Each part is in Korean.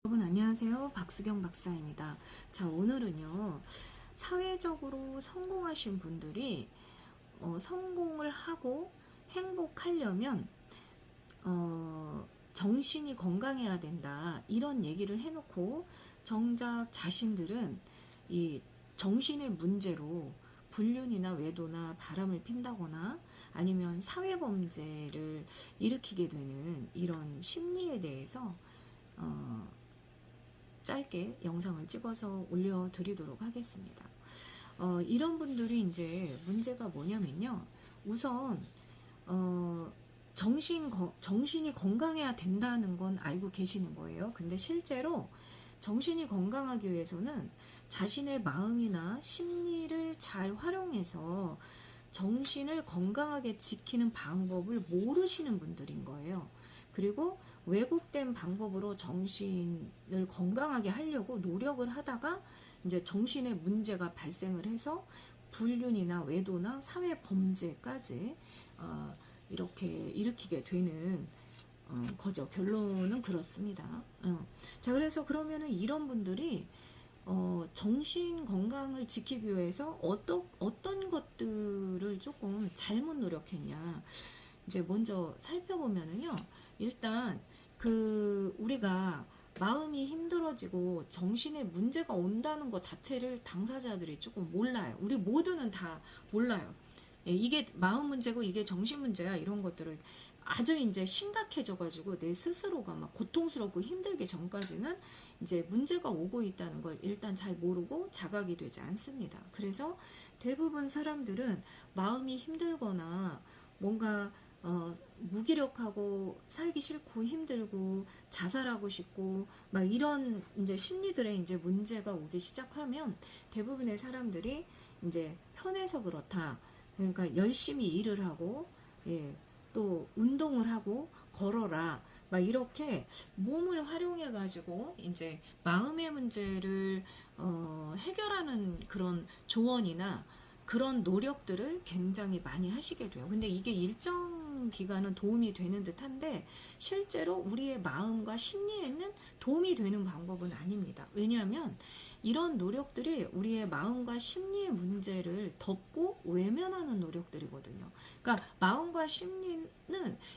여러분 안녕하세요. 박수경 박사입니다. 자, 오늘은요. 사회적으로 성공하신 분들이 성공을 하고 행복하려면 정신이 건강해야 된다. 이런 얘기를 해놓고 정작 자신들은 이 정신의 문제로 불륜이나 외도나 바람을 핀다거나 아니면 사회범죄를 일으키게 되는 이런 심리에 대해서 짧게 영상을 찍어서 올려드리도록 하겠습니다. 이런 분들이 이제 문제가 뭐냐면요. 우선 정신이 건강해야 된다는 건 알고 계시는 거예요. 근데 실제로 정신이 건강하기 위해서는 자신의 마음이나 심리를 잘 활용해서 정신을 건강하게 지키는 방법을 모르시는 분들인 거예요. 그리고 왜곡된 방법으로 정신을 건강하게 하려고 노력을 하다가 이제 정신의 문제가 발생을 해서 불륜이나 외도나 사회 범죄까지 이렇게 일으키게 되는 거죠. 결론은 그렇습니다. 자, 그래서 그러면은 이런 분들이 정신 건강을 지키기 위해서 어떤 것들을 조금 잘못 노력했냐. 이제 먼저 살펴보면은요. 일단 우리가 마음이 힘들어지고 정신에 문제가 온다는 것 자체를 당사자들이 조금 몰라요. 우리 모두는 다 몰라요. 예, 이게 마음 문제고 이게 정신 문제야. 이런 것들을 아주 이제 심각해져가지고 내 스스로가 막 고통스럽고 힘들기 전까지는 이제 문제가 오고 있다는 걸 일단 잘 모르고 자각이 되지 않습니다. 그래서 대부분 사람들은 마음이 힘들거나 뭔가 무기력하고 살기 싫고 힘들고 자살하고 싶고 막 이런 이제 심리들에 이제 문제가 오기 시작하면 대부분의 사람들이 이제 편해서 그렇다. 그러니까 열심히 일을 하고 또 운동을 하고 걸어라. 막 이렇게 몸을 활용해 가지고 이제 마음의 문제를 해결하는 그런 조언이나 그런 노력들을 굉장히 많이 하시게 돼요. 근데 이게 일정 기간은 도움이 되는 듯한데 실제로 우리의 마음과 심리에는 도움이 되는 방법은 아닙니다. 왜냐하면 이런 노력들이 우리의 마음과 심리의 문제를 덮고 외면하는 노력들이거든요. 그러니까 마음과 심리는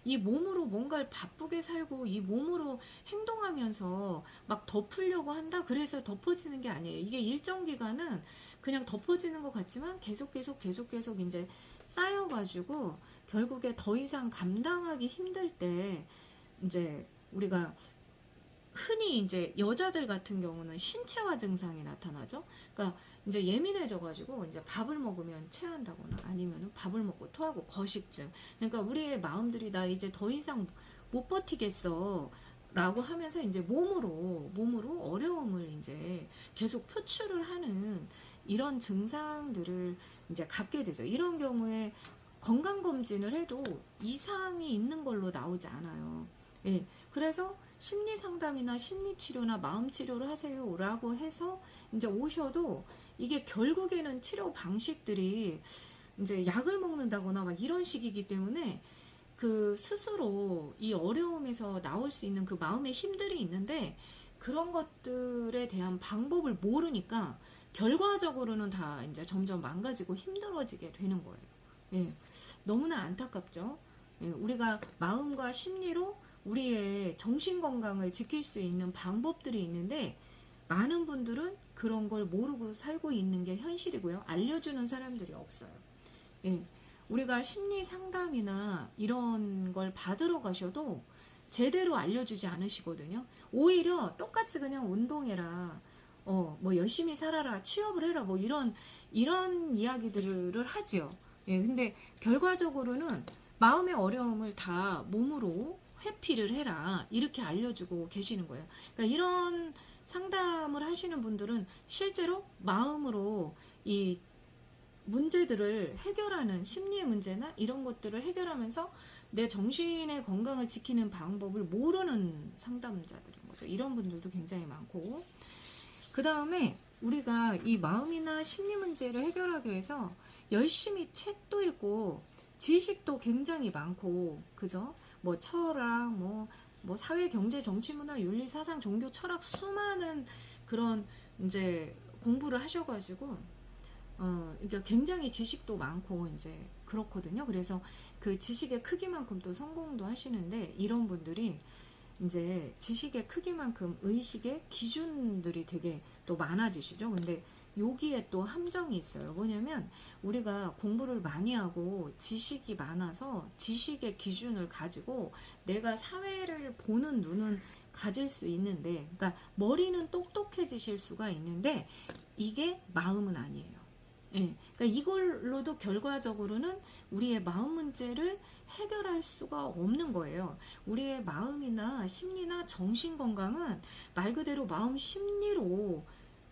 이 몸으로 뭔가를 바쁘게 살고 이 몸으로 행동하면서 막 덮으려고 한다. 그래서 덮어지는 게 아니에요. 이게 일정 기간은 그냥 덮어지는 것 같지만 계속 이제 쌓여가지고 결국에 더 이상 감당하기 힘들 때 이제 우리가 흔히 이제 여자들 같은 경우는 신체화 증상이 나타나죠. 그러니까 이제 예민해져가지고 이제 밥을 먹으면 체한다거나 아니면 밥을 먹고 토하고 거식증. 그러니까 우리의 마음들이 나 이제 더 이상 못 버티겠어. 라고 하면서 이제 몸으로 어려움을 이제 계속 표출을 하는 이런 증상들을 이제 갖게 되죠. 이런 경우에 건강검진을 해도 이상이 있는 걸로 나오지 않아요. 예. 그래서 심리 상담이나 심리 치료나 마음 치료를 하세요 라고 해서 이제 오셔도 이게 결국에는 치료 방식들이 이제 약을 먹는다거나 막 이런 식이기 때문에 그 스스로 이 어려움에서 나올 수 있는 그 마음의 힘들이 있는데 그런 것들에 대한 방법을 모르니까 결과적으로는 다 이제 점점 망가지고 힘들어지게 되는 거예요. 예. 너무나 안타깝죠. 예. 우리가 마음과 심리로 우리의 정신 건강을 지킬 수 있는 방법들이 있는데 많은 분들은 그런 걸 모르고 살고 있는 게 현실이고요. 알려주는 사람들이 없어요. 예. 우리가 심리 상담이나 이런 걸 받으러 가셔도 제대로 알려주지 않으시거든요. 오히려 똑같이 그냥 운동해라. 뭐 열심히 살아라. 취업을 해라. 뭐 이런 이야기들을 하죠. 예. 근데 결과적으로는 마음의 어려움을 다 몸으로 회피를 해라. 이렇게 알려주고 계시는 거예요. 그러니까 이런 상담을 하시는 분들은 실제로 마음으로 이 문제들을 해결하는 심리의 문제나 이런 것들을 해결하면서 내 정신의 건강을 지키는 방법을 모르는 상담자들인 거죠. 이런 분들도 굉장히 많고 그 다음에 우리가 이 마음이나 심리 문제를 해결하기 위해서 열심히 책도 읽고 지식도 굉장히 많고 그죠? 뭐 철학, 뭐 뭐 사회, 경제, 정치, 문화, 윤리, 사상, 종교, 철학 수많은 그런 이제 공부를 하셔가지고 그러니까 굉장히 지식도 많고 이제 그렇거든요. 그래서 그 지식의 크기만큼 또 성공도 하시는데 이런 분들이 이제 지식의 크기만큼 의식의 기준들이 되게 또 많아지시죠. 근데 여기에 또 함정이 있어요. 뭐냐면 우리가 공부를 많이 하고 지식이 많아서 지식의 기준을 가지고 내가 사회를 보는 눈은 가질 수 있는데, 그러니까 머리는 똑똑해지실 수가 있는데 이게 마음은 아니에요. 예, 그러니까 이걸로도 결과적으로는 우리의 마음 문제를 해결할 수가 없는 거예요. 우리의 마음이나 심리나 정신 건강은 말 그대로 마음 심리로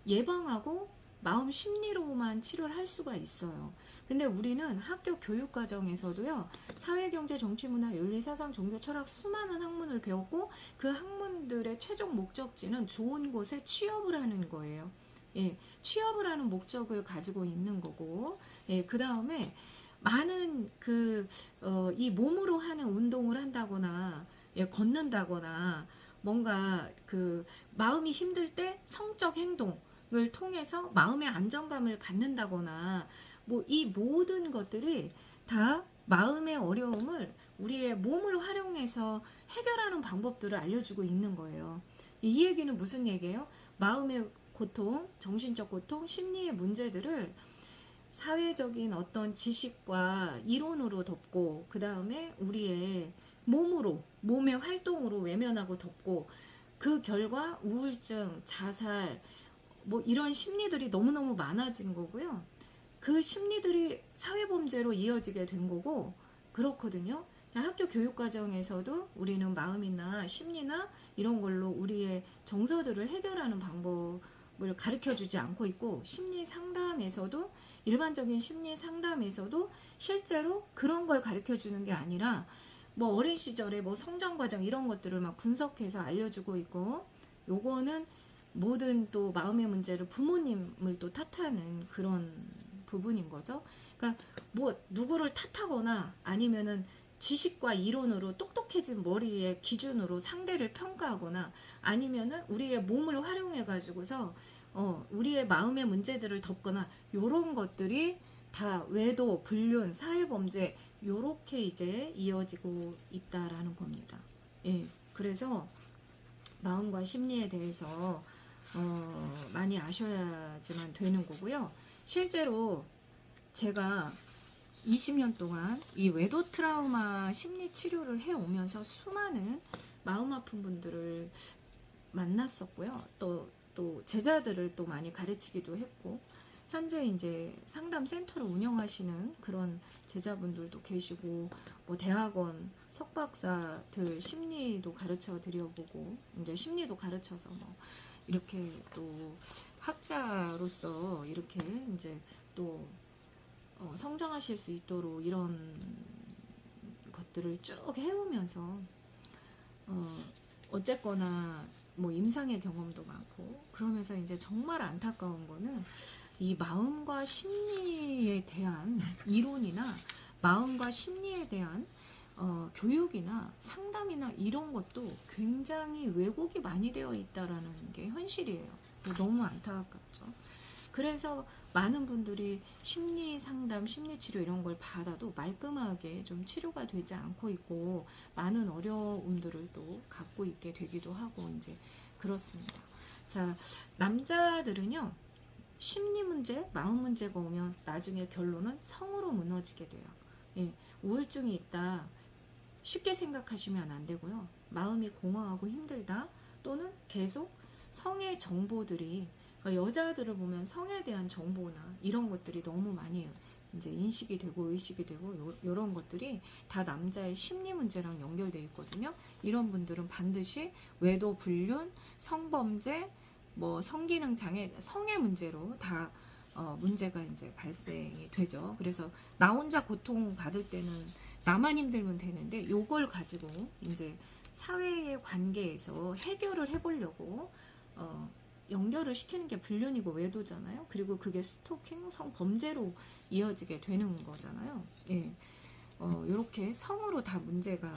예방하고 마음 심리로만 치료를 할 수가 있어요. 근데 우리는 학교 교육 과정에서도요, 사회, 경제, 정치, 문화, 윤리, 사상, 종교, 철학 수많은 학문을 배웠고 그 학문들의 최종 목적지는 좋은 곳에 취업을 하는 거예요. 예, 취업을 하는 목적을 가지고 있는 거고, 예, 그 다음에 많은 이 몸으로 하는 운동을 한다거나, 예, 걷는다거나, 뭔가 마음이 힘들 때 성적 행동을 통해서 마음의 안정감을 갖는다거나, 뭐 이 모든 것들이 다 마음의 어려움을 우리의 몸을 활용해서 해결하는 방법들을 알려주고 있는 거예요. 이 얘기는 무슨 얘기예요? 마음의 고통, 정신적 고통, 심리의 문제들을 사회적인 어떤 지식과 이론으로 덮고 그 다음에 우리의 몸의 활동으로 외면하고 덮고 그 결과 우울증, 자살 뭐 이런 심리들이 너무너무 많아진 거고요. 그 심리들이 사회범죄로 이어지게 된 거고 그렇거든요. 학교 교육과정에서도 우리는 마음이나 심리나 이런 걸로 우리의 정서들을 해결하는 방법을 가르쳐주지 않고 있고, 심리 상담에서도 일반적인 심리 상담에서도 실제로 그런 걸 가르쳐주는 게 아니라 뭐 어린 시절에 뭐 성장 과정 이런 것들을 막 분석해서 알려주고 있고, 요거는 모든 또 마음의 문제를 부모님을 또 탓하는 그런 부분인 거죠. 그러니까 뭐 누구를 탓하거나 아니면은 지식과 이론으로 똑똑해진 머리의 기준으로 상대를 평가하거나 아니면은 우리의 몸을 활용해 가지고서 우리의 마음의 문제들을 덮거나 요런 것들이 다 외도, 불륜, 사회범죄 요렇게 이제 이어지고 있다라는 겁니다. 예, 그래서 마음과 심리에 대해서 많이 아셔야지만 되는 거고요. 실제로 제가 20년 동안 이 외도 트라우마 심리 치료를 해오면서 수많은 마음 아픈 분들을 만났었고요. 또 제자들을 또 많이 가르치기도 했고, 현재 이제 상담 센터를 운영하시는 그런 제자분들도 계시고, 뭐 대학원 석박사들 심리도 가르쳐 드려보고, 이제 심리도 가르쳐서 뭐 이렇게 또 학자로서 이렇게 이제 또 성장하실 수 있도록 이런 것들을 쭉 해오면서 어쨌거나 뭐 임상의 경험도 많고 그러면서 이제 정말 안타까운 거는 이 마음과 심리에 대한 이론이나 마음과 심리에 대한 교육이나 상담이나 이런 것도 굉장히 왜곡이 많이 되어 있다라는 게 현실이에요. 너무 안타깝죠. 그래서 많은 분들이 심리 상담, 심리 치료 이런 걸 받아도 말끔하게 좀 치료가 되지 않고 있고 많은 어려움들을 또 갖고 있게 되기도 하고 이제 그렇습니다. 자, 남자들은요. 심리 문제, 마음 문제가 오면 나중에 결론은 성으로 무너지게 돼요. 예, 우울증이 있다. 쉽게 생각하시면 안 되고요. 마음이 공허하고 힘들다. 또는 계속 성의 정보들이, 그러니까 여자들을 보면 성에 대한 정보나 이런 것들이 너무 많이 이제 인식이 되고 의식이 되고 이런 것들이 다 남자의 심리 문제랑 연결되어 있거든요. 이런 분들은 반드시 외도, 불륜, 성범죄, 뭐 성기능 장애, 성의 문제로 다 문제가 이제 발생이 되죠. 그래서 나 혼자 고통 받을 때는 나만 힘들면 되는데 요걸 가지고 이제 사회의 관계에서 해결을 해보려고 연결을 시키는 게 불륜이고 외도잖아요. 그리고 그게 스토킹, 성범죄로 이어지게 되는 거잖아요. 예, 이렇게 성으로 다 문제가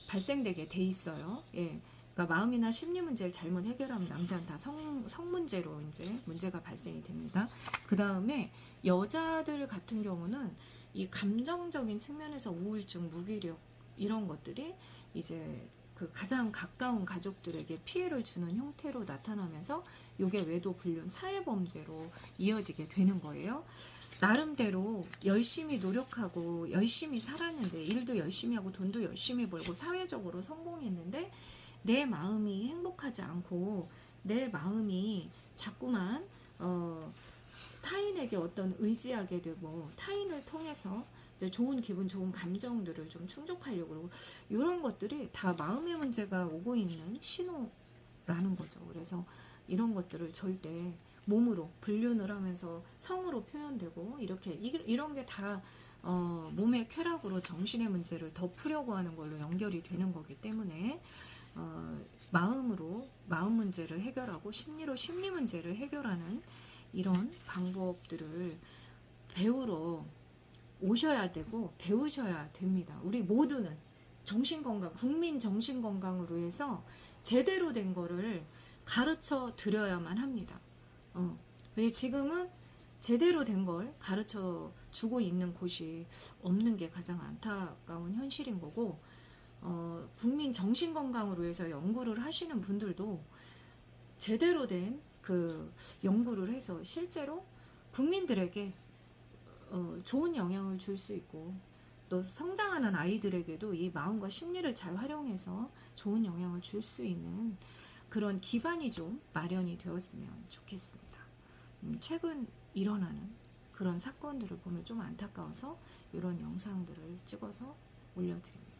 발생되게 돼 있어요. 예. 그러니까 마음이나 심리 문제를 잘못 해결하면 남자는 다 성 문제로 이제 문제가 발생이 됩니다. 그 다음에 여자들 같은 경우는 이 감정적인 측면에서 우울증, 무기력 이런 것들이 이제 그 가장 가까운 가족들에게 피해를 주는 형태로 나타나면서 이게 외도 불륜, 사회범죄로 이어지게 되는 거예요. 나름대로 열심히 노력하고 열심히 살았는데, 일도 열심히 하고 돈도 열심히 벌고 사회적으로 성공했는데 내 마음이 행복하지 않고 내 마음이 자꾸만 타인에게 어떤 의지하게 되고 타인을 통해서 이제 좋은 기분, 좋은 감정들을 좀 충족하려고 그러고, 이런 것들이 다 마음의 문제가 오고 있는 신호라는 거죠. 그래서 이런 것들을 절대 몸으로 불륜을 하면서 성으로 표현되고 이렇게 이런 게 다 몸의 쾌락으로 정신의 문제를 더 풀려고 하는 걸로 연결이 되는 거기 때문에 마음으로 마음 문제를 해결하고 심리로 심리 문제를 해결하는 이런 방법들을 배우러 오셔야 되고 배우셔야 됩니다. 우리 모두는 정신건강, 국민 정신건강으로 해서 제대로 된 거를 가르쳐 드려야만 합니다. 근데 지금은 제대로 된 걸 가르쳐 주고 있는 곳이 없는 게 가장 안타까운 현실인 거고, 국민 정신건강으로 해서 연구를 하시는 분들도 제대로 된 그 연구를 해서 실제로 국민들에게 좋은 영향을 줄 수 있고, 또 성장하는 아이들에게도 이 마음과 심리를 잘 활용해서 좋은 영향을 줄 수 있는 그런 기반이 좀 마련이 되었으면 좋겠습니다. 최근 일어나는 그런 사건들을 보면 좀 안타까워서 이런 영상들을 찍어서 올려드립니다.